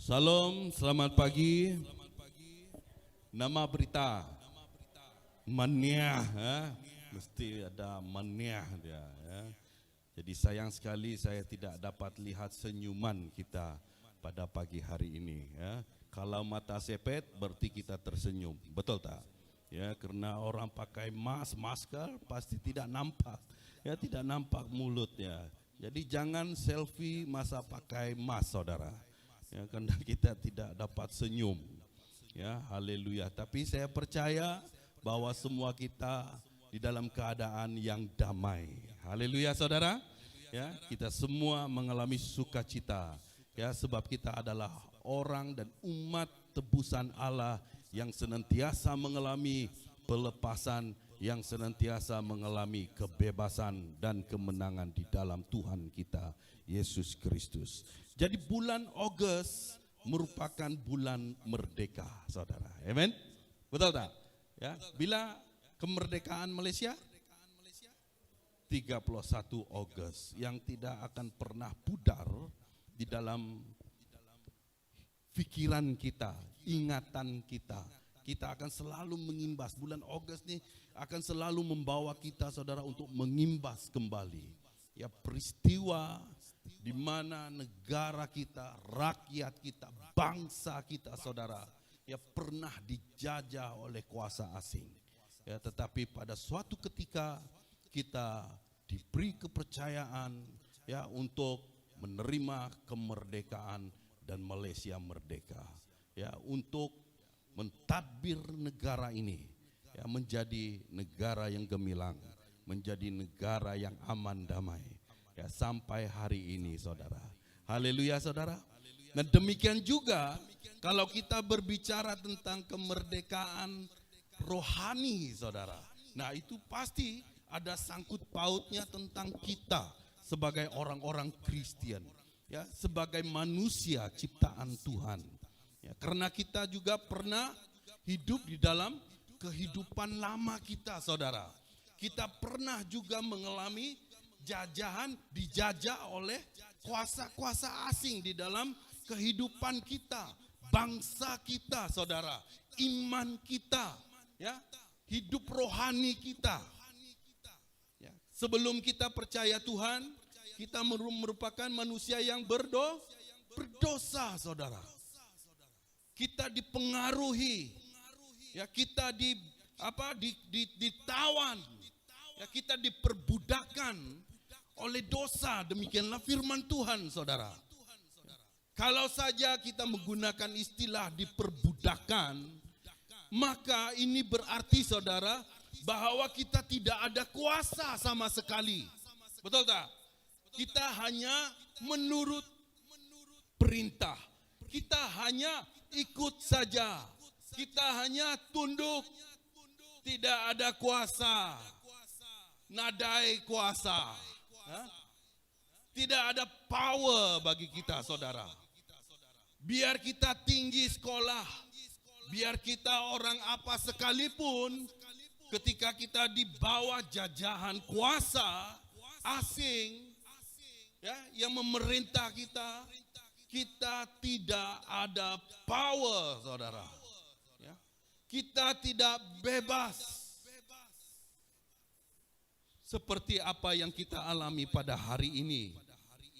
Salam, selamat pagi. Nama berita Mania, mesti ada mania dia. Ya. Jadi sayang sekali saya tidak dapat lihat senyuman kita pada pagi hari ini. Ya. Kalau mata sepet berarti kita tersenyum, betul tak? Ya, karena orang pakai masker pasti tidak nampak, ya tidak nampak mulutnya. Jadi jangan selfie masa pakai mask, saudara. Ya, karena kita tidak dapat senyum. Ya, haleluya. Tapi saya percaya bahwa semua kita di dalam keadaan yang damai. Haleluya, saudara. Ya, kita semua mengalami sukacita. Ya, sebab kita adalah orang dan umat tebusan Allah yang senantiasa mengalami pelepasan, yang senantiasa mengalami kebebasan dan kemenangan di dalam Tuhan kita Yesus Kristus. Jadi bulan Agustus merupakan bulan merdeka, saudara. Amen. Betul tak? Ya, bila kemerdekaan Malaysia 31 Agustus yang tidak akan pernah pudar di dalam pikiran kita, ingatan kita. Kita akan selalu mengimbas. Bulan Agustus ini akan selalu membawa kita, saudara, untuk mengimbas kembali. Ya, peristiwa di mana negara kita, rakyat kita, bangsa kita, saudara, ya pernah dijajah oleh kuasa asing. Ya, tetapi pada suatu ketika kita diberi kepercayaan, ya, untuk menerima kemerdekaan dan Malaysia merdeka, ya, untuk mentadbir negara ini, ya, menjadi negara yang gemilang, menjadi negara yang aman damai, ya, sampai hari ini, saudara. Haleluya, saudara. Dan demikian juga kalau kita berbicara tentang kemerdekaan rohani, saudara. Nah, itu pasti ada sangkut pautnya tentang kita sebagai orang-orang Kristen, ya, sebagai manusia ciptaan Tuhan. Ya, karena kita juga pernah hidup di dalam kehidupan lama kita, saudara. Kita pernah juga mengalami jajahan, dijajah oleh kuasa-kuasa asing di dalam kehidupan kita, bangsa kita, saudara, iman kita, ya, hidup rohani kita. Ya, sebelum kita percaya Tuhan, kita merupakan manusia yang berdosa, saudara. Kita dipengaruhi, ya, kita ditawan, ya, kita diperbudakan oleh dosa. Demikianlah firman Tuhan, saudara. Kalau saja kita menggunakan istilah diperbudakan, maka ini berarti, saudara, bahwa kita tidak ada kuasa sama sekali. Betul tak? Kita hanya menurut perintah. Kita hanya ikut saja. Kita hanya tunduk. Tidak ada kuasa. Nadai kuasa. Tidak ada power bagi kita, saudara. Biar kita tinggi sekolah, biar kita orang apa sekalipun, ketika kita di bawah jajahan kuasa asing, ya, yang memerintah kita, kita tidak ada power, saudara. Ya, kita tidak bebas. Seperti apa yang kita alami pada hari ini.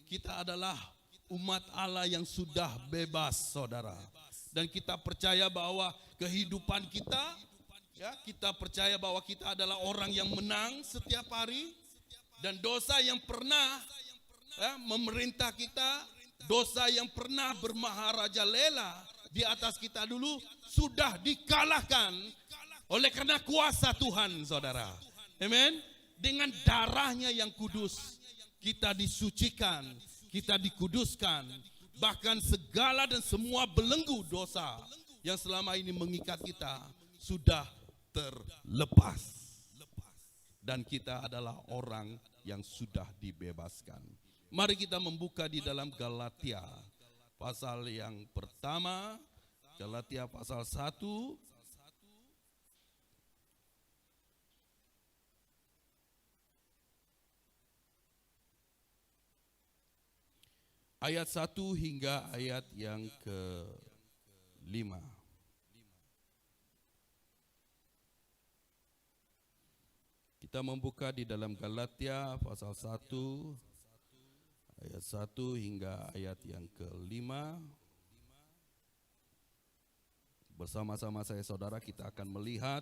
Kita adalah umat Allah yang sudah bebas, saudara. Dan kita percaya bahwa kehidupan kita, ya, kita percaya bahwa kita adalah orang yang menang setiap hari. Dan dosa yang pernah, ya, memerintah kita, dosa yang pernah bermaharaja lela di atas kita dulu sudah dikalahkan oleh karena kuasa Tuhan, saudara. Amen. Dengan darahnya yang kudus kita disucikan, kita dikuduskan. Bahkan segala dan semua belenggu dosa yang selama ini mengikat kita sudah terlepas. Dan kita adalah orang yang sudah dibebaskan. Mari kita membuka di dalam Galatia pasal yang pertama, Galatia pasal 1. ayat 1 hingga ayat yang ke-5. Kita membuka di dalam Galatia pasal 1 ayat 1 hingga ayat yang ke-5. Bersama-sama saya saudara kita akan melihat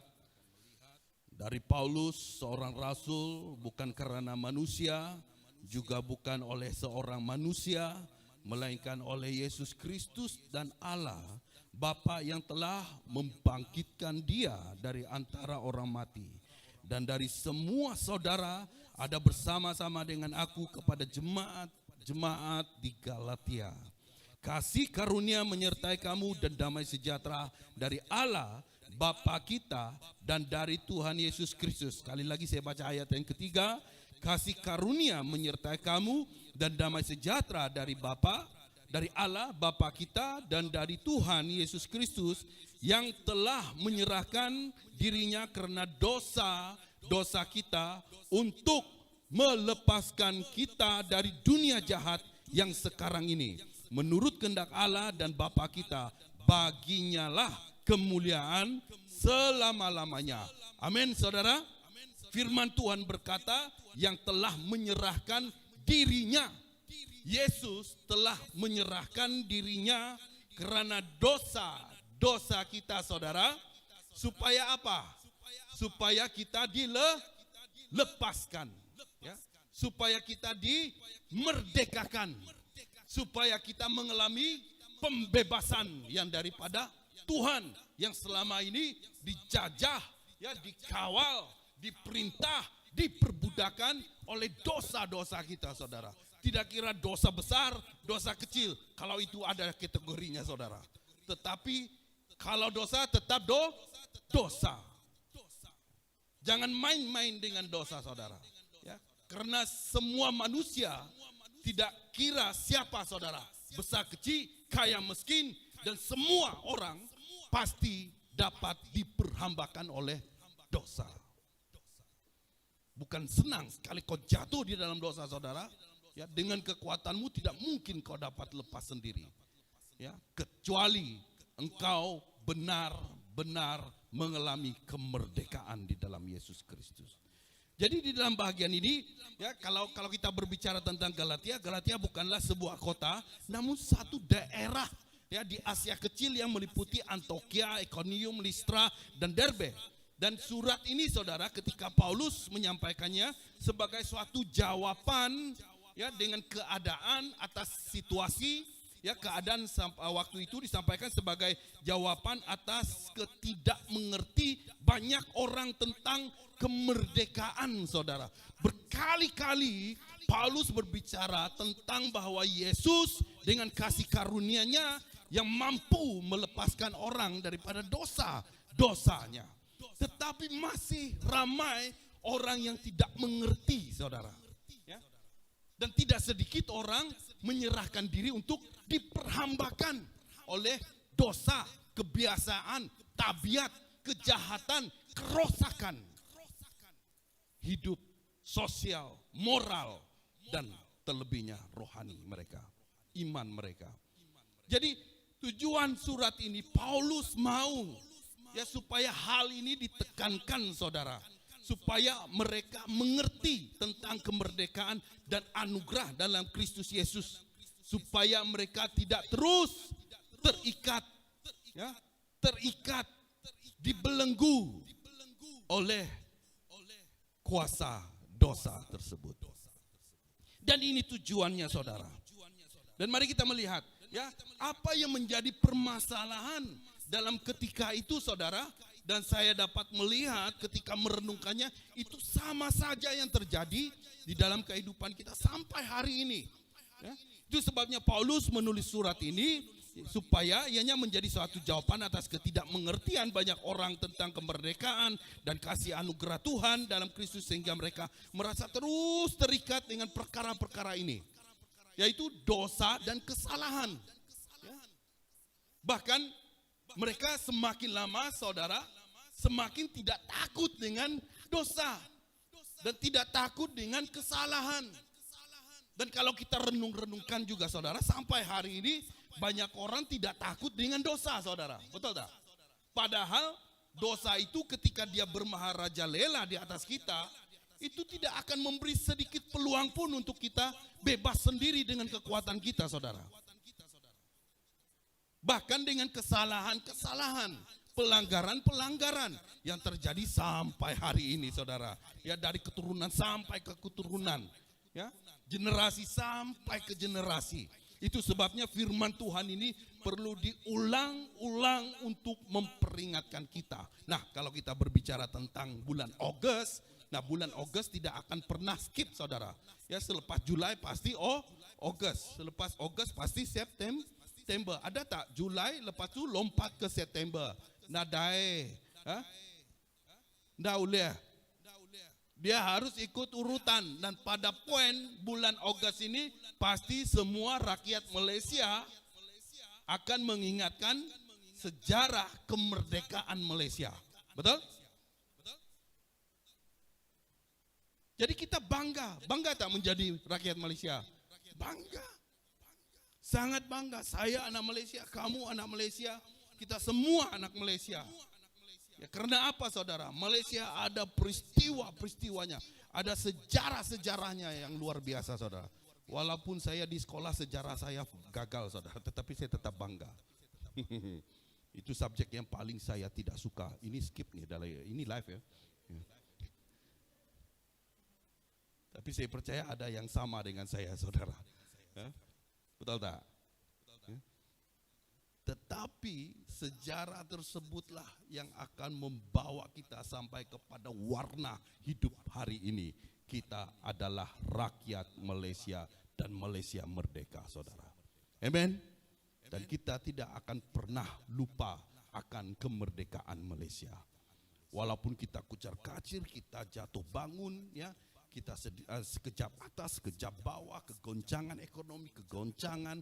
dari Paulus, seorang rasul, bukan karena manusia, juga bukan oleh seorang manusia, melainkan oleh Yesus Kristus dan Allah, Bapa yang telah membangkitkan dia dari antara orang mati. Dan dari semua saudara ada bersama-sama dengan aku kepada jemaat di Galatia. Kasih karunia menyertai kamu dan damai sejahtera dari Allah Bapa kita dan dari Tuhan Yesus Kristus. Sekali lagi saya baca ayat yang ketiga. Kasih karunia menyertai kamu dan damai sejahtera dari Allah Bapa kita dan dari Tuhan Yesus Kristus, yang telah menyerahkan dirinya karena dosa kita untuk melepaskan kita dari dunia jahat yang sekarang ini. Menurut kehendak Allah dan Bapa kita, baginya lah kemuliaan selama-lamanya. Amin, saudara. Firman Tuhan berkata, yang telah menyerahkan dirinya. Yesus telah menyerahkan dirinya karena dosa kita, saudara. Supaya apa? Supaya kita dilepaskan, ya. Supaya kita dimerdekakan. Supaya kita mengalami pembebasan yang daripada Tuhan, yang selama ini dijajah, ya, dikawal, diperintah, diperbudakan oleh dosa-dosa kita, saudara. Tidak kira dosa besar, dosa kecil, kalau itu ada kategorinya, saudara. Tetapi kalau dosa tetap dosa. Jangan main-main dengan dosa, saudara. Ya, karena semua manusia, tidak kira siapa, saudara, besar kecil, kaya miskin, dan semua orang pasti dapat diperhambakan oleh dosa. Bukan senang sekali kau jatuh di dalam dosa, saudara. Ya, dengan kekuatanmu tidak mungkin kau dapat lepas sendiri. Ya, kecuali engkau benar-benar mengalami kemerdekaan di dalam Yesus Kristus. Jadi di dalam bagian ini, ya, kalau kita berbicara tentang Galatia bukanlah sebuah kota, namun satu daerah, ya, di Asia Kecil yang meliputi Antioquia, Iconium, Listra, dan Derbe. Dan surat ini, saudara, ketika Paulus menyampaikannya sebagai suatu jawaban, ya, dengan keadaan atas situasi, ya, keadaan waktu itu disampaikan sebagai jawaban atas ketidakmengerti banyak orang tentang kemerdekaan, saudara. Berkali-kali Paulus berbicara tentang bahwa Yesus dengan kasih karunia-Nya yang mampu melepaskan orang daripada dosanya. Tetapi masih ramai orang yang tidak mengerti, saudara. Ya? Dan tidak sedikit orang menyerahkan diri untuk diperhambakan oleh dosa, kebiasaan, tabiat, kejahatan, kerosakan hidup sosial, moral, dan terlebihnya rohani mereka, iman mereka. Jadi tujuan surat ini Paulus mau, ya, supaya hal ini ditekankan, saudara, supaya mereka mengerti tentang kemerdekaan dan anugerah dalam Kristus Yesus, supaya mereka tidak terus terikat, ya, dibelenggu oleh kuasa dosa tersebut. Dan ini tujuannya, saudara. Dan mari kita melihat, ya, apa yang menjadi permasalahan dalam ketika itu, saudara. Dan saya dapat melihat ketika merenungkannya, itu sama saja yang terjadi di dalam kehidupan kita sampai hari ini. Ya, itu sebabnya Paulus menulis surat ini, supaya ianya menjadi suatu jawaban atas ketidakmengertian banyak orang tentang kemerdekaan dan kasih anugerah Tuhan dalam Kristus, sehingga mereka merasa terus terikat dengan perkara-perkara ini, yaitu dosa dan kesalahan. Ya. Bahkan mereka semakin lama, saudara, semakin tidak takut dengan dosa dan tidak takut dengan kesalahan. Dan kalau kita renung-renungkan juga saudara, sampai hari ini banyak orang tidak takut dengan dosa saudara. Betul tak? Padahal dosa itu ketika dia bermaharaja lela di atas kita, itu tidak akan memberi sedikit peluang pun untuk kita bebas sendiri dengan kekuatan kita saudara. Bahkan dengan kesalahan-kesalahan, pelanggaran-pelanggaran yang terjadi sampai hari ini saudara. Ya, dari keturunan sampai ke keturunan. Ya, generasi sampai ke generasi. Itu sebabnya firman Tuhan ini perlu diulang-ulang untuk memperingatkan kita. Nah, kalau kita berbicara tentang bulan Agustus, nah bulan Agustus tidak akan pernah skip saudara. Ya, selepas Julai pasti Agustus, selepas Agustus pasti September. Ada tak Julai lepas tu lompat ke September. Nadai, ndak boleh. Dia harus ikut urutan, dan pada poin bulan Agustus ini pasti semua rakyat Malaysia akan mengingatkan sejarah kemerdekaan Malaysia. Betul? Jadi kita bangga tak menjadi rakyat Malaysia? Bangga. Sangat bangga. Saya anak Malaysia, kamu anak Malaysia, kita semua anak Malaysia. Ya, karena apa saudara? Malaysia ada peristiwa-peristiwanya, ada sejarah-sejarahnya yang luar biasa saudara. Walaupun saya di sekolah sejarah saya gagal saudara, tetapi saya tetap bangga. Itu subjek yang paling saya tidak suka. Ini skip nih, ini live ya. Tapi saya percaya ada yang sama dengan saya saudara. Betul tak? Tetapi sejarah tersebutlah yang akan membawa kita sampai kepada warna hidup hari ini. Kita adalah rakyat Malaysia dan Malaysia merdeka saudara. Amen. Dan kita tidak akan pernah lupa akan kemerdekaan Malaysia. Walaupun kita kucar-kacir, kita jatuh bangun ya, kita sekejap atas, sekejap bawah, kegoncangan ekonomi, kegoncangan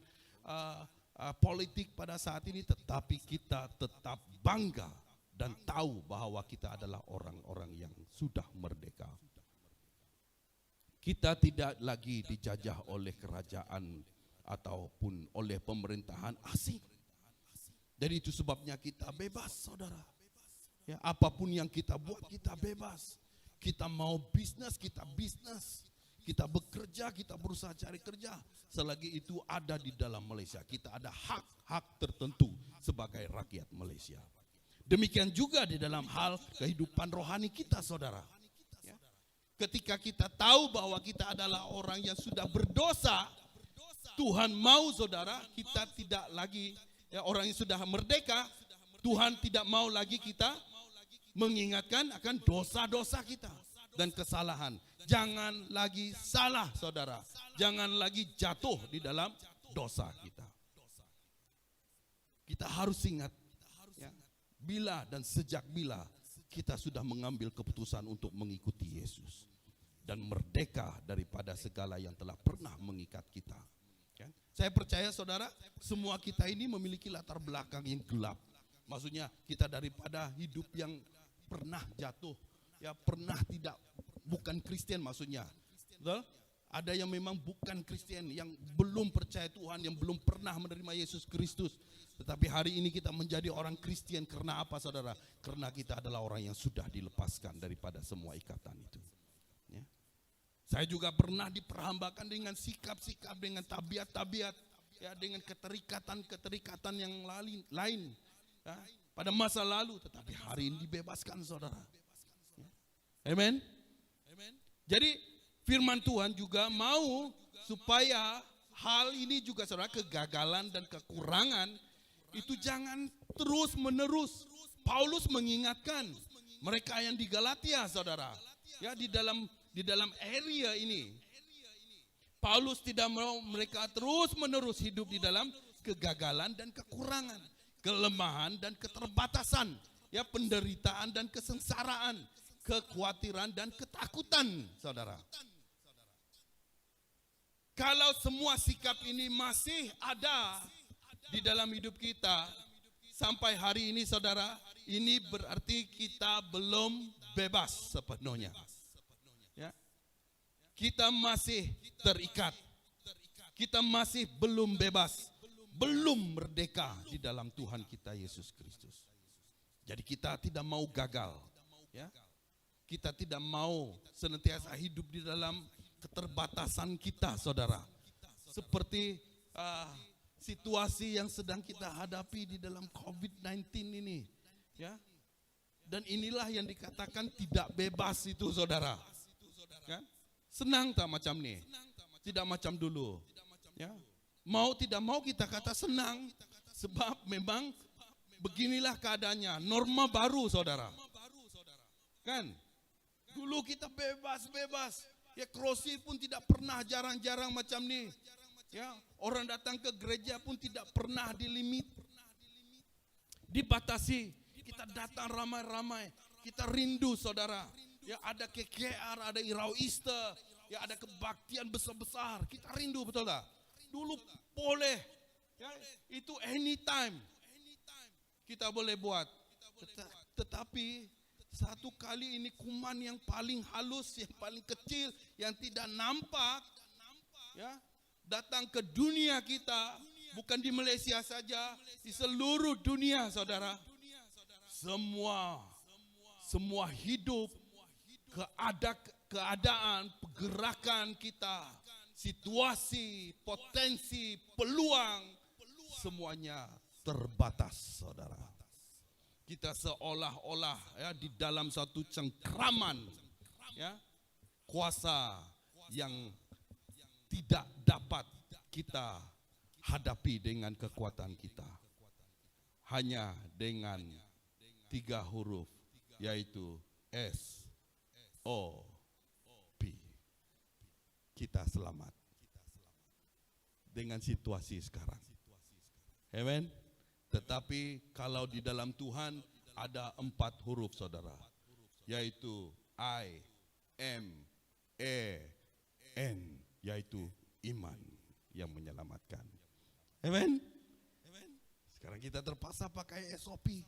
politik pada saat ini, tetapi kita tetap bangga dan tahu bahwa kita adalah orang-orang yang sudah merdeka. Kita tidak lagi dijajah oleh kerajaan ataupun oleh pemerintahan asing. Jadi itu sebabnya kita bebas saudara. Ya, apapun yang kita buat kita bebas. Kita mau bisnis, kita bisnis. Kita bekerja, kita berusaha cari kerja. Selagi itu ada di dalam Malaysia, kita ada hak-hak tertentu sebagai rakyat Malaysia. Demikian juga di dalam hal kehidupan rohani kita saudara. Ya. Ketika kita tahu bahwa kita adalah orang yang sudah berdosa, Tuhan mau saudara, kita tidak lagi ya, orang yang sudah merdeka, Tuhan tidak mau lagi kita mengingatkan akan dosa-dosa kita dan kesalahan. Jangan lagi salah saudara. Jangan lagi jatuh di dalam dosa kita. Kita harus ingat ya, bila dan sejak bila kita sudah mengambil keputusan untuk mengikuti Yesus dan merdeka daripada segala yang telah pernah mengikat kita. Ya. Saya percaya saudara, semua kita ini memiliki latar belakang yang gelap. Maksudnya kita daripada hidup yang pernah jatuh, ya pernah tidak bukan Kristen maksudnya. Betul? Ada yang memang bukan Kristen, yang belum percaya Tuhan, yang belum pernah menerima Yesus Kristus. Tetapi hari ini kita menjadi orang Kristen karena apa saudara? Karena kita adalah orang yang sudah dilepaskan daripada semua ikatan itu. Ya. Saya juga pernah diperhambakan dengan sikap-sikap, dengan tabiat-tabiat, ya, dengan keterikatan yang lain. Ya, pada masa lalu, tetapi hari ini dibebaskan saudara. Ya. Amen. Jadi firman Tuhan juga mau supaya hal ini juga saudara, kegagalan dan kekurangan itu jangan terus menerus. Paulus mengingatkan mereka yang di Galatia saudara, ya di dalam area ini. Paulus tidak mau mereka terus menerus hidup di dalam kegagalan dan kekurangan, kelemahan dan keterbatasan, ya penderitaan dan kesengsaraan, kekhawatiran dan ketakutan saudara. Kalau semua sikap ini masih ada di dalam hidup kita sampai hari ini saudara, ini berarti kita belum bebas sepenuhnya. Ya. Kita masih terikat Kita masih belum bebas, belum merdeka di dalam Tuhan kita Yesus Kristus. Jadi kita tidak mau gagal, ya. Kita tidak mau senantiasa hidup di dalam keterbatasan kita, saudara. Seperti situasi yang sedang kita hadapi di dalam COVID-19 ini, ya. Dan inilah yang dikatakan tidak bebas itu, saudara. Kan? Senang tak macam nih? Tidak macam dulu. Ya. Mau tidak mau kita kata senang, sebab memang beginilah keadaannya, norma baru, saudara. Kan? Dulu kita bebas-bebas. Ya, krosi pun tidak pernah, jarang-jarang macam nih. Ya, orang datang ke gereja pun tidak pernah dibatasi. Kita datang ramai-ramai. Kita rindu, saudara. Ya, ada KKR, ada Irau Easter, ya ada kebaktian besar-besar. Kita rindu, betul tak? Dulu boleh, ya, itu anytime kita boleh buat. Tetapi satu kali ini kuman yang paling halus, yang paling kecil, yang tidak nampak, ya, datang ke dunia kita, bukan di Malaysia saja, di seluruh dunia, saudara. Semua hidup, keadaan, pergerakan kita, situasi, potensi, peluang, semuanya terbatas, saudara. Kita seolah-olah, ya, di dalam satu cengkraman, ya, kuasa yang tidak dapat kita hadapi dengan kekuatan kita. Hanya dengan 3 huruf, yaitu SOP. Kita selamat dengan situasi sekarang. Amen. Tetapi kalau di dalam Tuhan ada 4 huruf, saudara, yaitu IMAN, yaitu iman yang menyelamatkan. Amen. Sekarang kita terpaksa pakai SOP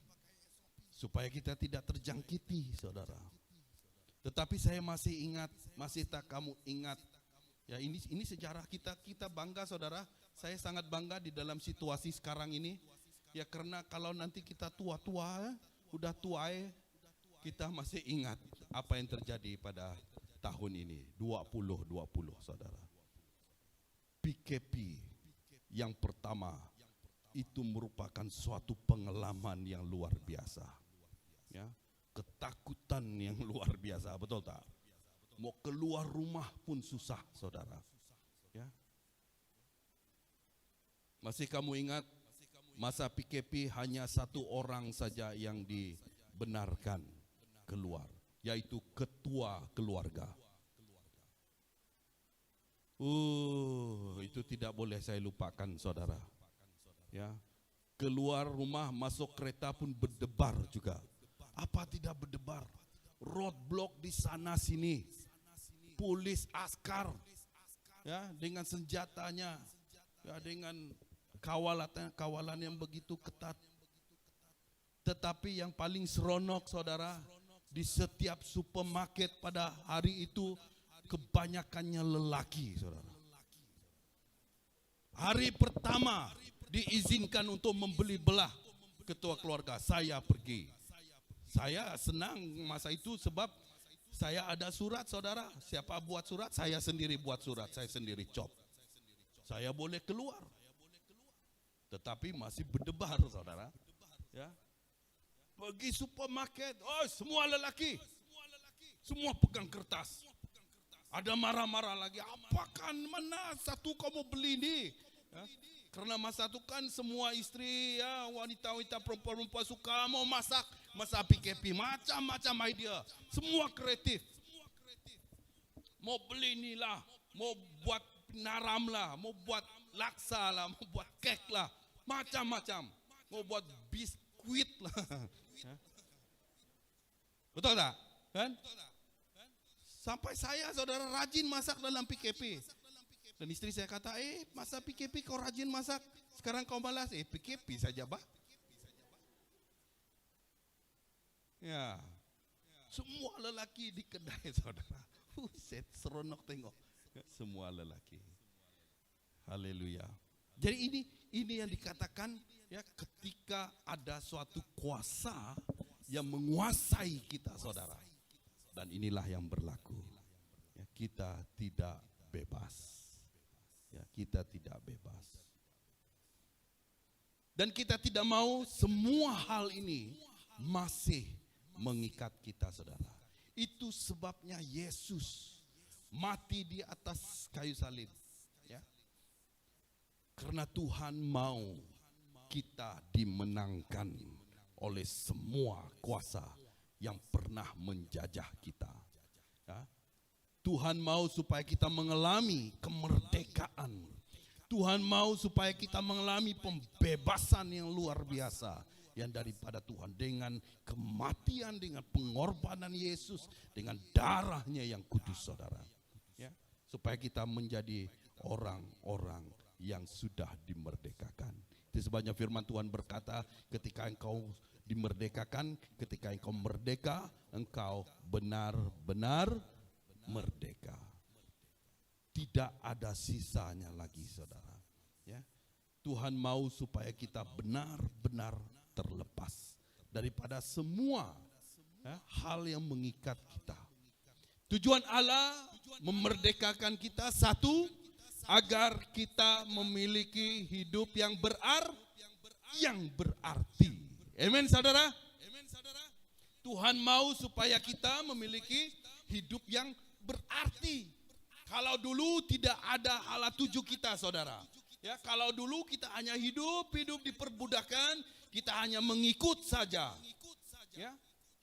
supaya kita tidak terjangkiti, saudara. Tetapi saya masih ingat, masih tak kamu ingat, ya, ini sejarah kita bangga, saudara. Saya sangat bangga di dalam situasi sekarang ini. Ya, karena kalau nanti kita tua-tua, udah tua, kita masih ingat apa yang terjadi pada tahun ini, 2020, saudara. PKP yang pertama itu merupakan suatu pengalaman yang luar biasa. Ya, ketakutan yang luar biasa, betul tak? Mau keluar rumah pun susah, saudara. Ya. Masih kamu ingat? Masa PKP hanya 1 orang saja yang dibenarkan keluar, yaitu ketua keluarga. Itu tidak boleh saya lupakan, saudara. Ya, keluar rumah, masuk kereta pun berdebar juga. Apa tidak berdebar? Roadblock di sana sini, polis askar, ya, dengan senjatanya, ya, dengan kawalan yang begitu ketat. Tetapi yang paling seronok, saudara, di setiap supermarket pada hari itu kebanyakannya lelaki, saudara. Hari pertama diizinkan untuk membeli belah ketua keluarga, saya pergi. Saya senang masa itu sebab saya ada surat, saudara. Siapa buat surat? Saya sendiri buat surat, saya sendiri cop. Saya boleh keluar. Tetapi masih berdebar, saudara. Ya. Pergi supermarket, semua lelaki. Semua pegang kertas. Ada marah-marah lagi, apakah mana satu kamu beli ini? Ya. Karena masa itu kan semua istri, ya, wanita-wanita, perempuan-perempuan suka mau masak, masa PKP, macam-macam idea. Semua kreatif. Mau beli inilah, mau buat naram lah, mau buat laksa lah, mau buat kek lah, macam-macam. Mau buat biskuit lah. Betul tak? Kan? Sampai saya, saudara, rajin masak dalam PKP. Dan istri saya kata, masa PKP kau rajin masak, sekarang kau malas. PKP saja, bah. Ya, semua lelaki di kedai, saudara. Seronok tengok. Semua lelaki. Haleluya. Jadi ini yang dikatakan ya, ketika ada suatu kuasa yang menguasai kita, saudara. Dan inilah yang berlaku. Ya, kita tidak bebas. Ya, kita tidak bebas. Dan kita tidak mau semua hal ini masih mengikat kita, saudara. Itu sebabnya Yesus mati di atas kayu salib. Ya. Karena Tuhan mau kita dimenangkan oleh semua kuasa yang pernah menjajah kita. Ya. Tuhan mau supaya kita mengalami kemerdekaan. Tuhan mau supaya kita mengalami pembebasan yang luar biasa yang daripada Tuhan, dengan kematian, dengan pengorbanan Yesus, dengan darahnya yang kudus, saudara. Ya, supaya kita menjadi orang-orang yang sudah dimerdekakan. Itu sebabnya firman Tuhan berkata, ketika engkau dimerdekakan, ketika engkau merdeka, engkau benar-benar merdeka. Tidak ada sisanya lagi, saudara. Ya, Tuhan mau supaya kita benar-benar terlepas daripada semua hal yang mengikat kita. Tujuan Allah memerdekakan kita, satu, agar kita memiliki hidup yang berarti. Amin, saudara. Tuhan mau supaya kita memiliki hidup yang berarti. Kalau dulu tidak ada ala tuju kita, saudara. Ya, kalau dulu kita hanya hidup di perbudakan, kita hanya mengikut saja. Ya,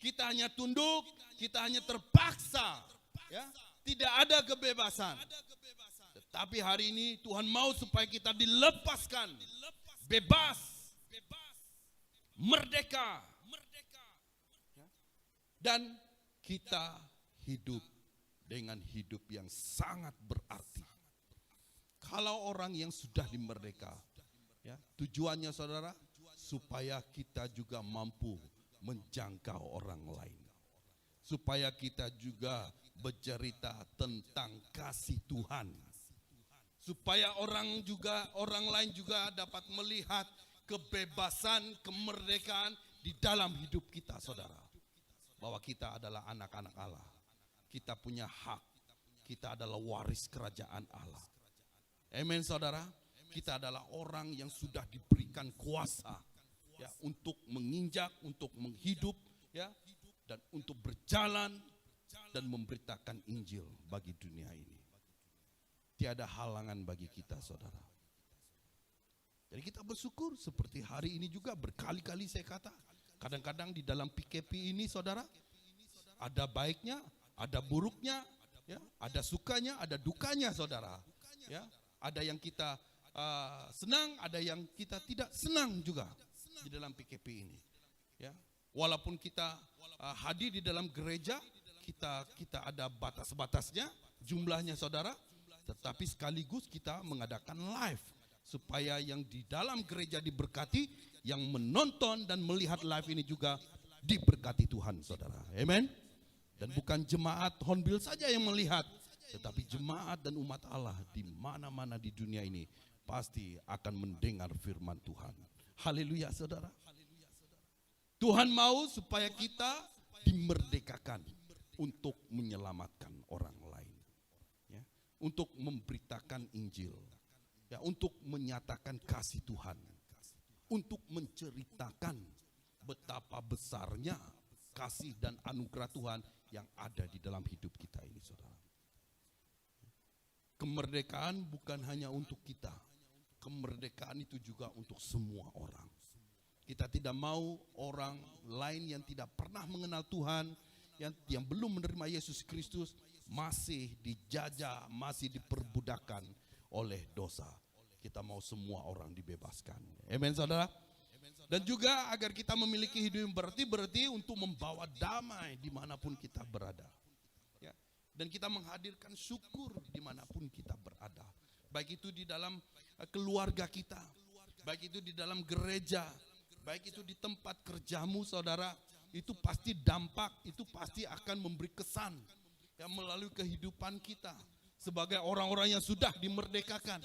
kita hanya tunduk, kita hanya terpaksa. Ya, tidak ada kebebasan. Tetapi hari ini Tuhan mau supaya kita dilepaskan, bebas, merdeka. Dan kita hidup dengan hidup yang sangat berarti. Kalau orang yang sudah dimerdeka, ya, tujuannya, saudara, supaya kita juga mampu menjangkau orang lain. Supaya kita juga bercerita tentang kasih Tuhan. Supaya orang lain juga dapat melihat kebebasan, kemerdekaan di dalam hidup kita, saudara. Bahwa kita adalah anak-anak Allah. Kita punya hak, kita adalah waris kerajaan Allah. Amin, saudara. Kita adalah orang yang sudah diberikan kuasa, ya, untuk menginjak, untuk menghidup, ya, dan untuk berjalan dan memberitakan Injil bagi dunia ini. Tiada halangan bagi kita, saudara. Jadi kita bersyukur seperti hari ini juga berkali-kali saya kata. Kadang-kadang di dalam PKP ini, saudara, ada baiknya, ada buruknya, ya, ada sukanya, ada dukanya, saudara. Ya, ada yang kita senang, ada yang kita tidak senang juga di dalam PKP ini. Ya, walaupun kita hadir di dalam gereja, kita ada batas-batasnya, jumlahnya, saudara. Tetapi sekaligus kita mengadakan live supaya yang di dalam gereja diberkati, yang menonton dan melihat live ini juga diberkati Tuhan, saudara. Amen. Dan bukan jemaat Hornbill saja yang melihat, tetapi jemaat dan umat Allah di mana-mana di dunia ini pasti akan mendengar firman Tuhan. Haleluya, saudara. Tuhan mau supaya kita dimerdekakan untuk menyelamatkan orang lain, ya, untuk memberitakan Injil, ya, untuk menyatakan kasih Tuhan, untuk menceritakan betapa besarnya kasih dan anugerah Tuhan yang ada di dalam hidup kita ini, saudara. Kemerdekaan bukan hanya untuk kita. Kemerdekaan itu juga untuk semua orang. Kita tidak mau orang lain yang tidak pernah mengenal Tuhan, yang belum menerima Yesus Kristus, masih dijajah, masih diperbudakan oleh dosa. Kita mau semua orang dibebaskan. Amen, saudara. Dan juga agar kita memiliki hidup yang berarti untuk membawa damai dimanapun kita berada. Ya. Dan kita menghadirkan syukur dimanapun kita berada. Baik itu di dalam keluarga kita, baik itu di dalam gereja, baik itu di tempat kerjamu, saudara. Itu pasti dampak, itu pasti akan memberi kesan, ya, melalui kehidupan kita sebagai orang-orang yang sudah dimerdekakan.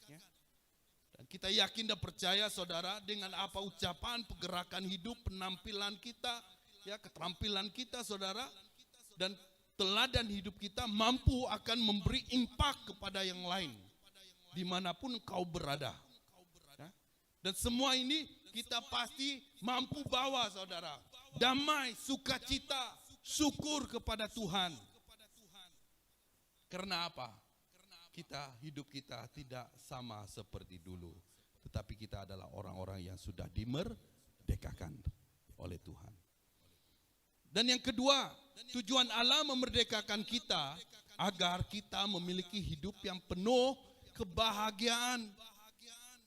Ya. Kita yakin dan percaya saudara dengan apa ucapan, pergerakan hidup, penampilan kita, ya keterampilan kita saudara, dan teladan hidup kita mampu akan memberi impak kepada yang lain dimanapun kau berada. Ya. Dan semua ini kita pasti mampu bawa saudara. Damai, sukacita, syukur kepada Tuhan. Karena apa? Hidup kita tidak sama seperti dulu. Tetapi kita adalah orang-orang yang sudah dimerdekakan oleh Tuhan. Dan yang kedua, tujuan Allah memerdekakan kita agar kita memiliki hidup yang penuh kebahagiaan,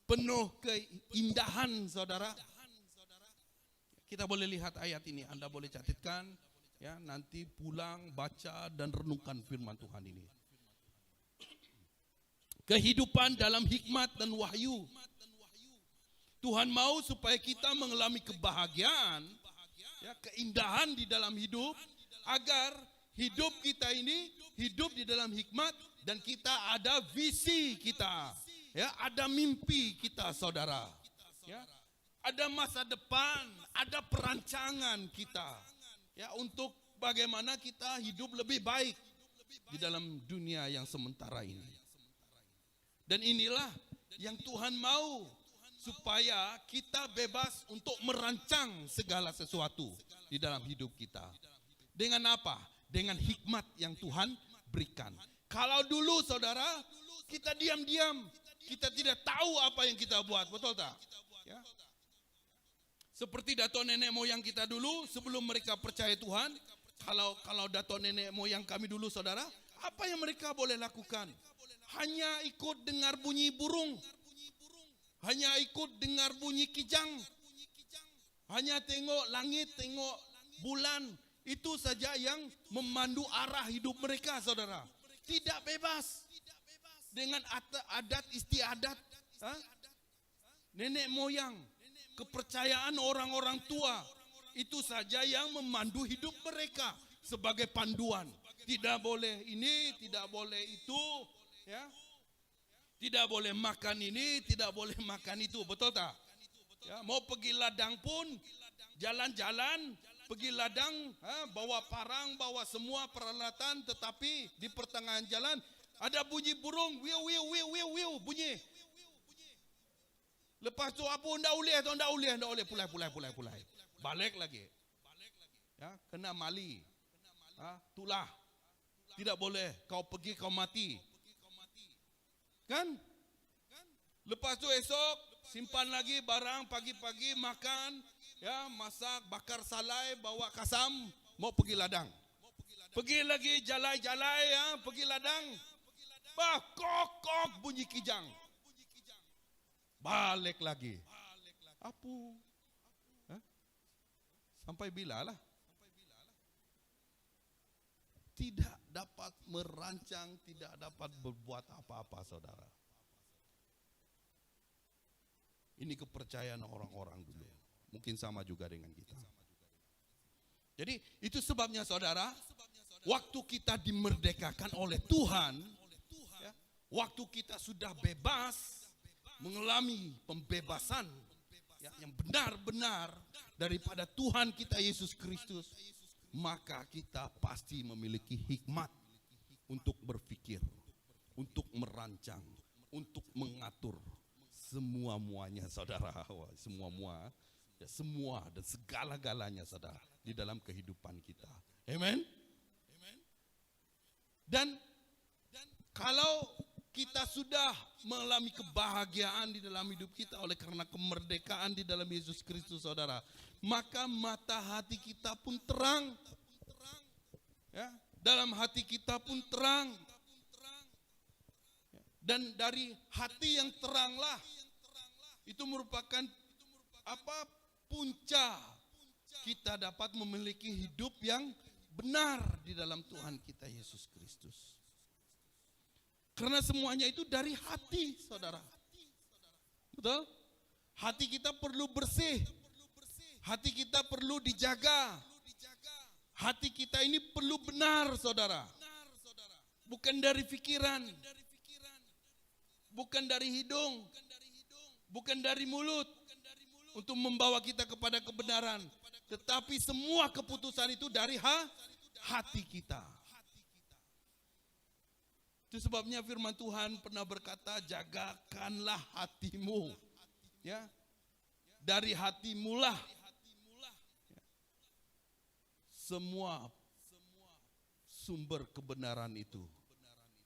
penuh keindahan saudara. Kita boleh lihat ayat ini, Anda boleh catatkan, ya nanti pulang baca dan renungkan firman Tuhan ini. Kehidupan dalam hikmat dan wahyu. Tuhan mau supaya kita mengalami kebahagiaan, ya, keindahan di dalam hidup, agar hidup kita ini hidup di dalam hikmat dan kita ada visi kita, ya, ada mimpi kita saudara, ya, ada masa depan, ada perancangan kita, ya, untuk bagaimana kita hidup lebih baik di dalam dunia yang sementara ini. Dan inilah yang Tuhan mau, supaya kita bebas untuk merancang segala sesuatu di dalam hidup kita. Dengan apa? Dengan hikmat yang Tuhan berikan. Kalau dulu saudara, kita diam-diam, kita tidak tahu apa yang kita buat, betul tak? Ya. Seperti datuk nenek moyang kita dulu, sebelum mereka percaya Tuhan, kalau datuk nenek moyang kami dulu saudara, apa yang mereka boleh lakukan? Hanya ikut dengar bunyi burung, hanya ikut dengar bunyi kijang, hanya tengok langit, tengok bulan. Itu saja yang memandu arah hidup mereka saudara. Tidak bebas dengan adat istiadat nenek moyang, kepercayaan orang-orang tua. Itu saja yang memandu hidup mereka sebagai panduan. Tidak boleh ini, tidak boleh itu, ya. Tidak boleh makan ini, tidak boleh makan itu, betul tak? Ya, mau pergi ladang pun jalan-jalan, pergi ladang, bawa parang, bawa semua peralatan, tetapi di pertengahan jalan ada bunyi burung, wiu wiu wiu wiu wiu bunyi. Lepas tu apa ndak boleh, pulai. Balik lagi. Ya, kena mali. Tulah. Tidak boleh kau pergi kau mati. Kan? Lepas tu esok simpan lagi barang, pagi-pagi makan, ya, masak, bakar salai, bawa kasam, mau pergi ladang. Pergi lagi jalai-jalai, ya, pergi ladang. Kok bunyi kijang. Balik lagi. Apu. Sampai bila lah? Tidak dapat merancang, tidak dapat berbuat apa-apa saudara. Ini kepercayaan orang-orang dulu. Mungkin sama juga dengan kita. Jadi itu sebabnya saudara, waktu kita dimerdekakan oleh Tuhan, ya, waktu kita sudah bebas, mengalami pembebasan, ya, yang benar-benar daripada Tuhan kita Yesus Kristus, maka kita pasti memiliki hikmat untuk berpikir, untuk merancang, untuk mengatur semua-muanya saudara, semua dan segala-galanya saudara di dalam kehidupan kita. Amen. Dan kalau kita sudah mengalami kebahagiaan di dalam hidup kita oleh karena kemerdekaan di dalam Yesus Kristus saudara, maka mata hati kita pun terang. Ya, dalam hati kita pun terang. Dan dari hati yang teranglah itu merupakan punca kita dapat memiliki hidup yang benar di dalam Tuhan kita Yesus Kristus. Karena semuanya itu dari hati, saudara. Betul? Hati kita perlu bersih. Hati kita perlu dijaga. Hati kita ini perlu benar, saudara. Bukan dari pikiran. Bukan dari hidung. bukan dari mulut untuk membawa kita kepada kebenaran, tetapi semua keputusan itu dari hati kita. Itu sebabnya firman Tuhan pernah berkata, jagakanlah hatimu. Ya. Dari hatimulah semua sumber kebenaran itu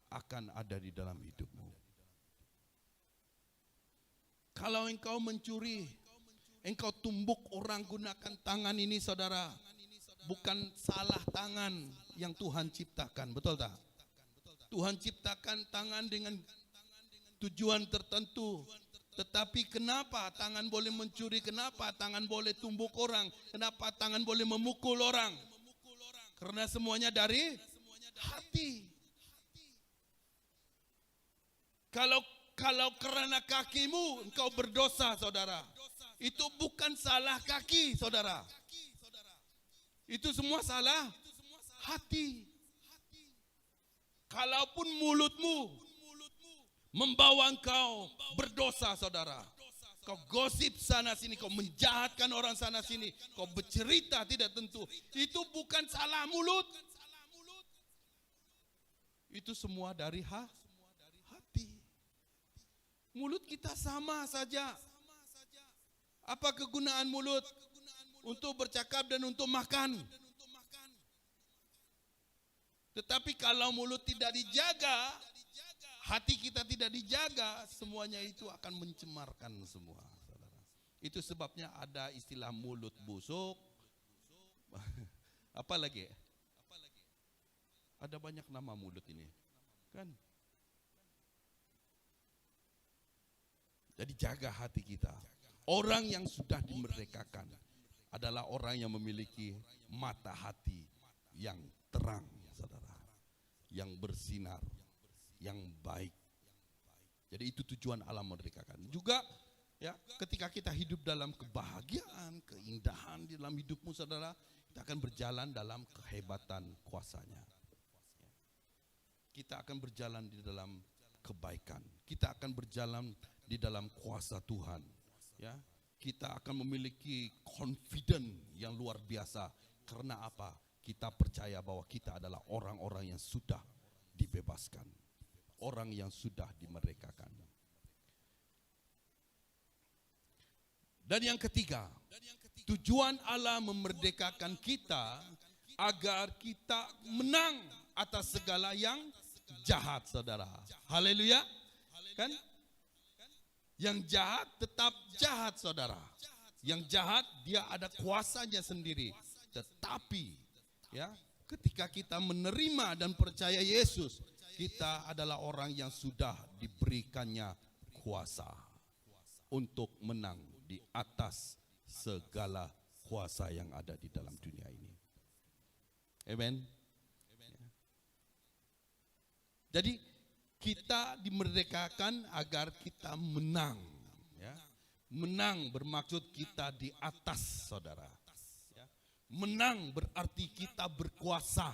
akan ada di dalam hidupmu. Kalau engkau mencuri, engkau tumbuk orang gunakan tangan ini, saudara. Bukan salah tangan yang Tuhan ciptakan, betul tak? Tuhan ciptakan tangan dengan tujuan tertentu. Tetapi kenapa tangan boleh mencuri? Kenapa tangan boleh tumbuk orang? Kenapa tangan boleh memukul orang? Karena semuanya dari hati. Kalau karena kakimu engkau berdosa, saudara, itu bukan salah kaki, saudara. Itu semua salah hati. Kalaupun mulutmu membawa engkau berdosa, saudara, kau gosip sana sini, kau menjahatkan orang sana sini, kau bercerita tidak tentu, itu bukan salah mulut. Itu semua dari hati. Mulut kita sama saja. Apa kegunaan mulut? Untuk bercakap dan untuk makan. Tetapi kalau mulut tidak dijaga, hati kita tidak dijaga, semuanya itu akan mencemarkan semua, saudara. Itu sebabnya ada istilah mulut busuk. Apa lagi? Ada banyak nama mulut ini, kan? Jadi jaga hati kita. Orang yang sudah dimerdekakan adalah orang yang memiliki mata hati yang terang, saudara, yang bersinar, yang baik. Jadi itu tujuan Allah memerdekakan. Juga ya, ketika kita hidup dalam kebahagiaan, keindahan di dalam hidupmu, saudara, kita akan berjalan dalam kehebatan kuasanya. Kita akan berjalan di dalam kebaikan. Kita akan berjalan di dalam kuasa Tuhan. Ya, kita akan memiliki confidence yang luar biasa. Karena apa? Kita percaya bahwa kita adalah orang-orang yang sudah dibebaskan. Orang yang sudah dimerdekakan. Dan yang ketiga, tujuan Allah memerdekakan kita agar kita menang atas segala yang jahat, saudara. Haleluya. Kan? Yang jahat tetap jahat, saudara. Yang jahat dia ada kuasanya sendiri. Tetapi ya, ketika kita menerima dan percaya Yesus, kita adalah orang yang sudah diberikannya kuasa untuk menang di atas segala kuasa yang ada di dalam dunia ini. Amen. Jadi kita dimerdekakan agar kita menang. Ya. Menang bermaksud kita di atas, saudara. Ya. Menang berarti kita berkuasa.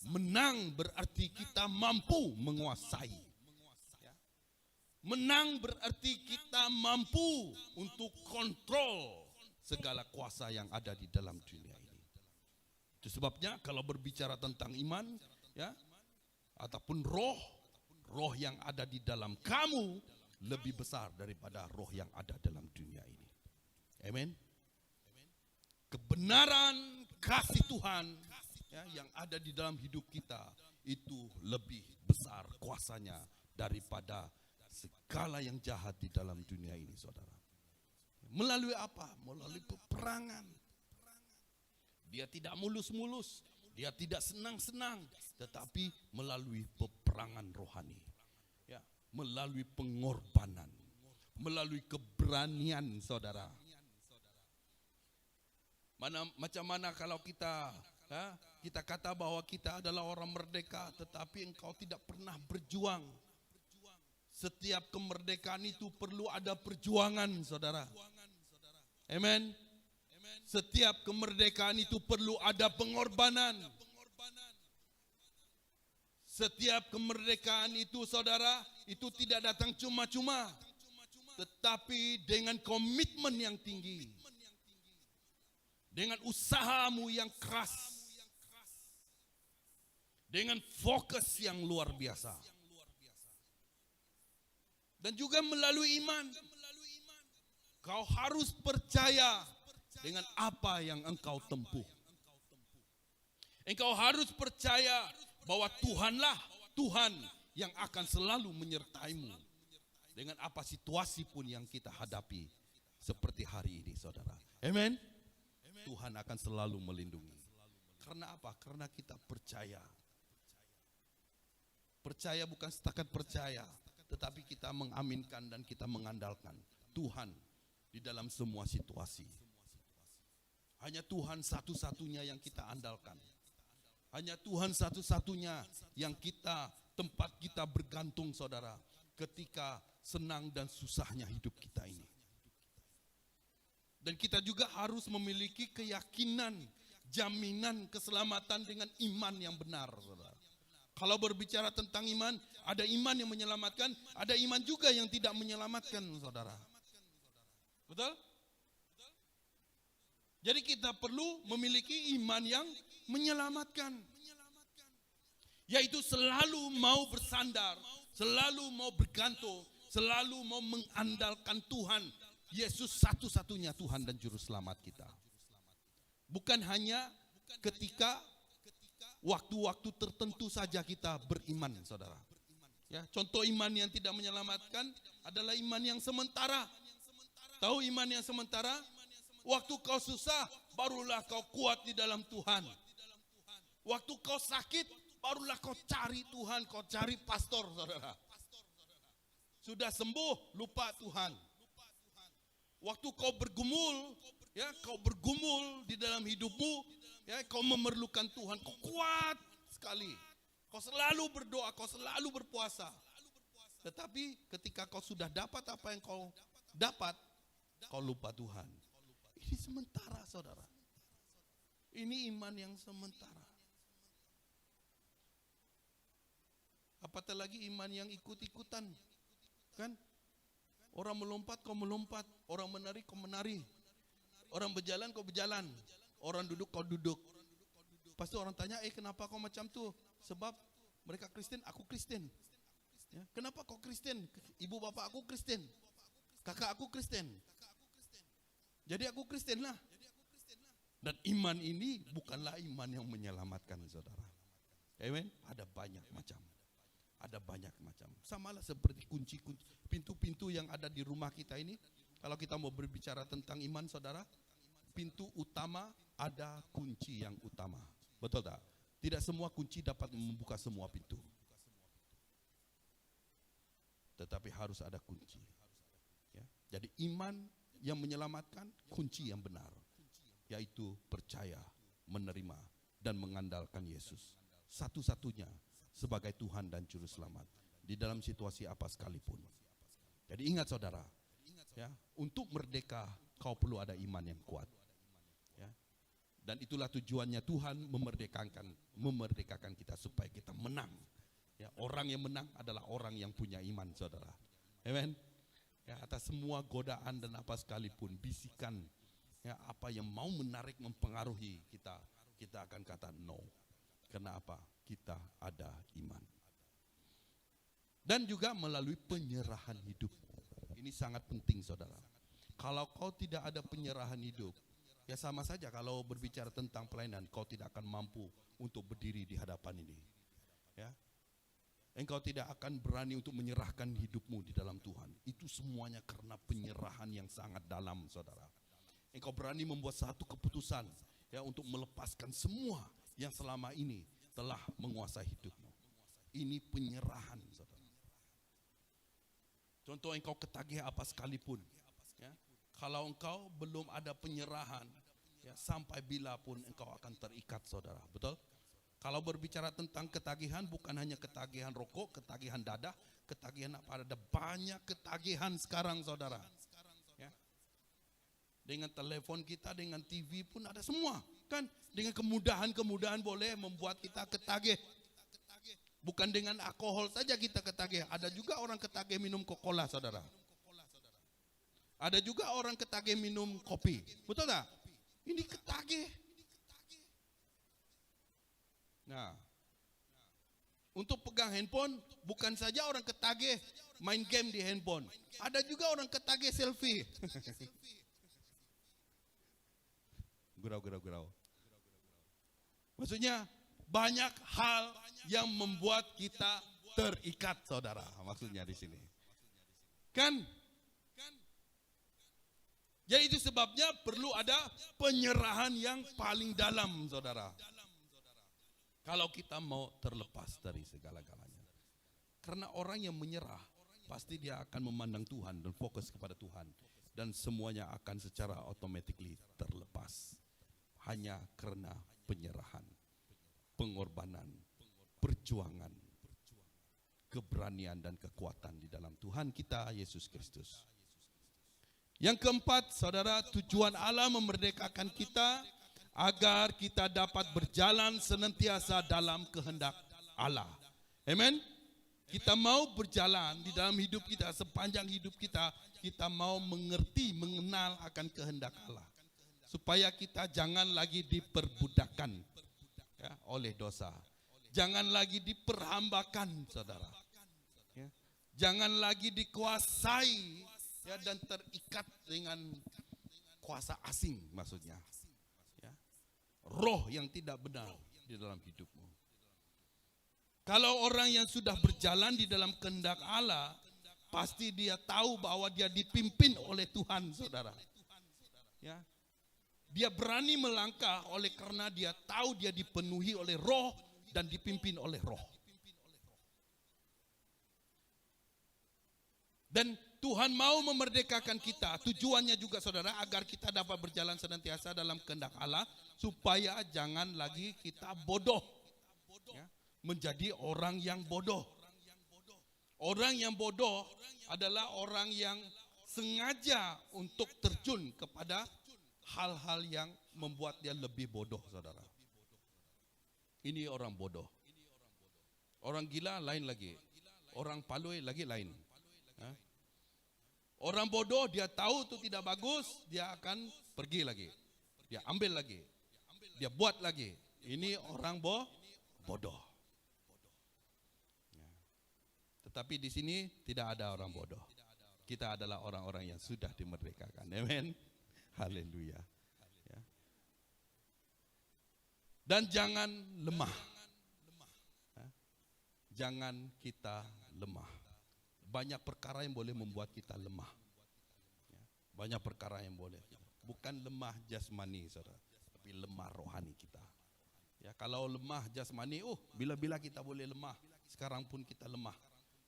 Menang berarti kita mampu menguasai. Ya. Menang berarti kita mampu untuk kontrol segala kuasa yang ada di dalam dunia ini. Itu sebabnya kalau berbicara tentang iman, ya, ataupun roh yang ada di dalam kamu lebih besar daripada roh yang ada dalam dunia ini. Amen. Kebenaran kasih Tuhan ya, yang ada di dalam hidup kita itu lebih besar kuasanya daripada segala yang jahat di dalam dunia ini, saudara. Melalui apa? Melalui peperangan. Dia tidak mulus-mulus, dia tidak senang-senang, tetapi melalui peperangan rohani, ya, melalui pengorbanan, melalui keberanian, saudara. Macam mana kalau kita, ya, kita kata bahwa kita adalah orang merdeka, tetapi engkau tidak pernah berjuang. Setiap kemerdekaan itu perlu ada perjuangan, saudara. Amen. Setiap kemerdekaan itu perlu ada pengorbanan. Setiap kemerdekaan itu, saudara, itu tidak datang cuma-cuma. tetapi dengan komitmen yang tinggi, dengan usahamu yang keras, dengan fokus yang luar biasa, dan juga melalui iman. Kau harus percaya dengan apa yang engkau tempuh. Engkau harus percaya bahwa Tuhanlah Tuhan yang akan selalu menyertaimu dengan apa situasi pun yang kita hadapi seperti hari ini, saudara. Amen. Tuhan akan selalu melindungi. Karena apa? Karena kita percaya. Percaya bukan setakat percaya, tetapi kita mengaminkan dan kita mengandalkan Tuhan di dalam semua situasi. Hanya Tuhan satu-satunya yang kita andalkan. Hanya Tuhan satu-satunya yang tempat kita bergantung, saudara, ketika senang dan susahnya hidup kita ini. Dan kita juga harus memiliki keyakinan, jaminan keselamatan dengan iman yang benar, saudara. Kalau berbicara tentang iman, ada iman yang menyelamatkan, ada iman juga yang tidak menyelamatkan, saudara. Betul? Jadi kita perlu memiliki iman yang menyelamatkan. Yaitu selalu mau bersandar, selalu mau bergantung, selalu mau mengandalkan Tuhan. Yesus satu-satunya Tuhan dan Juru Selamat kita. Bukan hanya ketika waktu-waktu tertentu saja kita beriman, saudara. Ya, contoh iman yang tidak menyelamatkan adalah iman yang sementara. Tahu iman yang sementara? Waktu kau susah, barulah kau kuat di dalam Tuhan. Waktu kau sakit, barulah kau cari Tuhan, kau cari pastor, saudara. Sudah sembuh, lupa Tuhan. Waktu kau bergumul, ya, kau bergumul di dalam hidupmu, ya, kau memerlukan Tuhan, kau kuat sekali. Kau selalu berdoa, kau selalu berpuasa. Tetapi ketika kau sudah dapat apa yang kau dapat, kau lupa Tuhan. Ini sementara, saudara. Ini iman yang sementara. Apatah lagi iman yang ikut-ikutan. Kan? Orang melompat, kau melompat. Orang menari, kau menari. Orang berjalan, kau berjalan. Orang duduk, kau duduk. Pasti orang tanya, kenapa kau macam tu? Sebab mereka Kristen, aku Kristen. Ya, kenapa kau Kristen? Ibu bapak aku Kristen. Kakak aku Kristen. Jadi aku Kristen lah. Dan iman ini bukanlah iman yang menyelamatkan, saudara. Amen. Ada banyak macam. Ada banyak macam. Samalah seperti kunci-kunci, pintu-pintu yang ada di rumah kita ini. Kalau kita mau berbicara tentang iman, saudara, pintu utama ada kunci yang utama. Betul tak? Tidak semua kunci dapat membuka semua pintu. Tetapi harus ada kunci. Ya. Jadi iman yang menyelamatkan, kunci yang benar. Yaitu percaya, menerima, dan mengandalkan Yesus. Satu-satunya sebagai Tuhan dan Juru Selamat. Di dalam situasi apa sekalipun. Jadi ingat, saudara, ya, untuk merdeka kau perlu ada iman yang kuat. Ya. Dan itulah tujuannya Tuhan memerdekakan kita supaya kita menang. Ya, orang yang menang adalah orang yang punya iman, saudara. Amen. Ya, atas semua godaan dan apa sekalipun, bisikan, ya, apa yang mau menarik, mempengaruhi kita, kita akan kata no. Kenapa? Kita ada iman. Dan juga melalui penyerahan hidup. Ini sangat penting, saudara. Kalau kau tidak ada penyerahan hidup, ya sama saja kalau berbicara tentang pelayanan, kau tidak akan mampu untuk berdiri di hadapan ini. Ya. Engkau tidak akan berani untuk menyerahkan hidupmu di dalam Tuhan. Itu semuanya karena penyerahan yang sangat dalam, saudara. Engkau berani membuat satu keputusan, ya, untuk melepaskan semua yang selama ini telah menguasai hidupmu. Ini penyerahan, saudara. Contoh, engkau ketagih apa sekalipun, ya, kalau engkau belum ada penyerahan, ya, sampai bila pun engkau akan terikat, saudara. Betul? Kalau berbicara tentang ketagihan, bukan hanya ketagihan rokok, ketagihan dadah, ketagihan apa, ada banyak ketagihan sekarang, saudara. Ya. Dengan telepon kita, dengan TV pun ada semua, kan? Dengan kemudahan-kemudahan boleh membuat kita ketagih. Bukan dengan alkohol saja kita ketagih, ada juga orang ketagih minum Coca-Cola, saudara. Ada juga orang ketagih minum kopi. Betul tak? Ini ketagih. Nah, untuk pegang handphone, bukan saja orang ketagih main game di handphone. Ada juga orang ketagih selfie. Gurau. Maksudnya banyak hal yang membuat kita terikat, saudara. Maksudnya di sini. Kan? Jadi itu sebabnya perlu ada penyerahan yang paling dalam, saudara. Kalau kita mau terlepas dari segala-galanya. Karena orang yang menyerah, pasti dia akan memandang Tuhan dan fokus kepada Tuhan. Dan semuanya akan secara automatically terlepas. Hanya karena penyerahan, pengorbanan, perjuangan, keberanian dan kekuatan di dalam Tuhan kita Yesus Kristus. Yang keempat, saudara, tujuan Allah memerdekakan kita agar kita dapat berjalan senantiasa dalam kehendak Allah. Amen. Kita mau berjalan di dalam hidup kita, sepanjang hidup kita, kita mau mengerti, mengenal akan kehendak Allah. Supaya kita jangan lagi diperbudakan ya, oleh dosa. Jangan lagi diperhambakan, saudara. Ya. Jangan lagi dikuasai ya, dan terikat dengan kuasa asing maksudnya. Ya. Roh yang tidak benar di dalam hidupmu. Kalau orang yang sudah berjalan di dalam kehendak Allah, pasti dia tahu bahwa dia dipimpin oleh Tuhan, saudara. Ya. Dia berani melangkah oleh karena dia tahu dia dipenuhi oleh roh dan dipimpin oleh roh. Dan Tuhan mau memerdekakan kita. Tujuannya juga, saudara, agar kita dapat berjalan senantiasa dalam kehendak Allah. Supaya jangan lagi kita bodoh. Ya, menjadi orang yang bodoh. Orang yang bodoh adalah orang yang sengaja untuk terjun kepada hal-hal yang membuat dia lebih bodoh, saudara. Ini orang bodoh. Orang gila lain lagi. Orang paloi lagi lain. Ha? Orang bodoh dia tahu itu tidak bagus, dia akan pergi lagi. Dia ambil lagi. Dia buat lagi. Ini orang bodoh. Ya. Tetapi di sini tidak ada orang bodoh. Kita adalah orang-orang yang sudah dimerdekakan. Amen. Haleluya. Ya. Dan jangan lemah. Ya. Jangan kita lemah. Banyak perkara yang boleh membuat kita lemah. Ya. Banyak perkara yang boleh. Bukan lemah jasmani, saudara, tapi lemah rohani kita. Ya, kalau lemah jasmani, bila-bila kita boleh lemah. Sekarang pun kita lemah.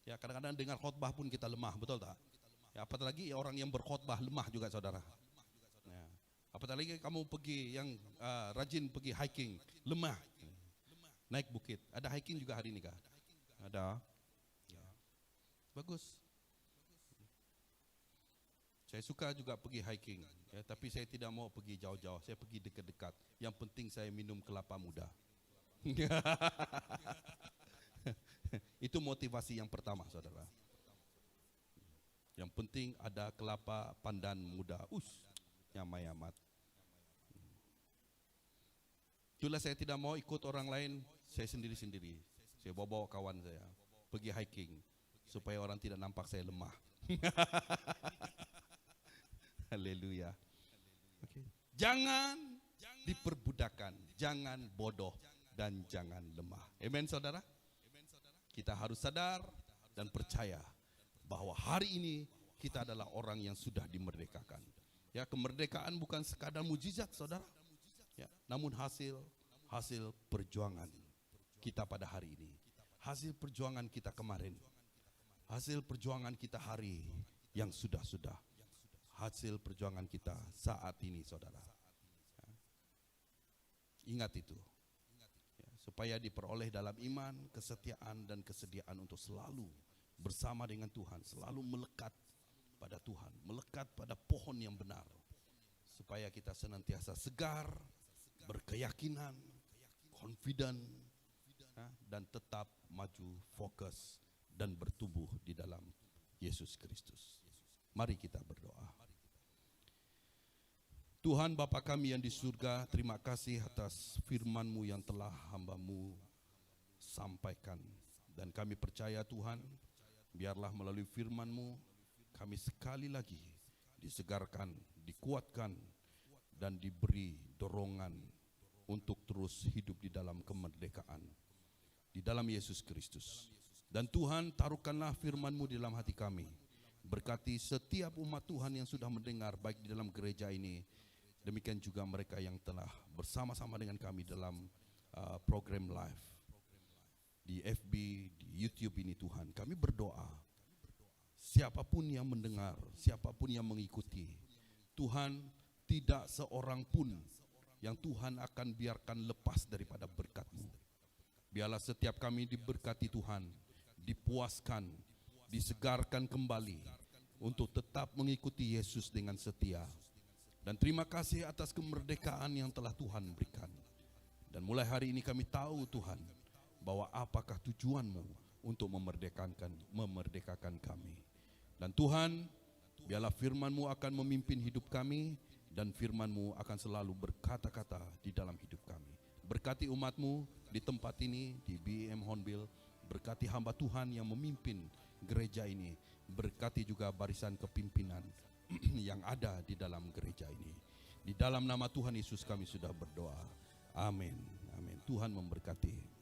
Ya, kadang-kadang dengar khotbah pun kita lemah, betul tak? Ya, apalagi orang yang berkhotbah lemah juga, saudara. Apalagi kamu pergi yang rajin pergi hiking, lemah, naik bukit. Ada hiking juga hari ini kah? Ada. Ya. Bagus. Saya suka juga pergi hiking, ya, tapi saya tidak mau pergi jauh-jauh. Saya pergi dekat-dekat. Yang penting saya minum kelapa muda. Itu motivasi yang pertama, saudara. Yang penting ada kelapa pandan muda. Nyamai amat. Itulah saya tidak mau ikut orang lain, saya sendiri-sendiri. Saya bawa kawan saya, pergi hiking, supaya orang tidak nampak saya lemah. Haleluya. Okay. Jangan diperbudakan, jangan bodoh, dan jangan lemah. Amen, saudara? Kita harus sadar dan percaya bahwa hari ini kita adalah orang yang sudah dimerdekakan. Ya, kemerdekaan bukan sekadar mujizat, saudara. Ya, namun hasil perjuangan kita pada hari ini. Hasil perjuangan kita kemarin. Hasil perjuangan kita hari yang sudah-sudah. Hasil perjuangan kita saat ini, saudara. Ya. Ingat itu. Ya, supaya diperoleh dalam iman, kesetiaan, dan kesediaan untuk selalu bersama dengan Tuhan. Selalu melekat pada Tuhan, melekat pada pohon yang benar, supaya kita senantiasa segar, berkeyakinan, confident, dan tetap maju, fokus, dan bertumbuh di dalam Yesus Kristus. Mari kita berdoa. Tuhan Bapa kami yang di surga, terima kasih atas firman-Mu yang telah hamba-Mu sampaikan. Dan kami percaya Tuhan, biarlah melalui firman-Mu kami sekali lagi disegarkan, dikuatkan, dan diberi dorongan untuk terus hidup di dalam kemerdekaan. Di dalam Yesus Kristus. Dan Tuhan, taruhkanlah firman-Mu di dalam hati kami. Berkati setiap umat Tuhan yang sudah mendengar, baik di dalam gereja ini, demikian juga mereka yang telah bersama-sama dengan kami dalam program live di FB, di YouTube ini Tuhan. Kami berdoa, siapapun yang mendengar, siapapun yang mengikuti, Tuhan, tidak seorang pun yang Tuhan akan biarkan lepas daripada berkat-Mu. Biarlah setiap kami diberkati Tuhan, dipuaskan, disegarkan kembali untuk tetap mengikuti Yesus dengan setia. Dan terima kasih atas kemerdekaan yang telah Tuhan berikan. Dan mulai hari ini kami tahu Tuhan, bahwa apakah tujuan-Mu untuk memerdekakan kami. Dan Tuhan, biarlah firman-Mu akan memimpin hidup kami, dan firman-Mu akan selalu berkata-kata di dalam hidup kami. Berkati umat-Mu di tempat ini, di BEM Hornbill. Berkati hamba Tuhan yang memimpin gereja ini. Berkati juga barisan kepimpinan yang ada di dalam gereja ini. Di dalam nama Tuhan Yesus kami sudah berdoa. Amin. Amin. Tuhan memberkati.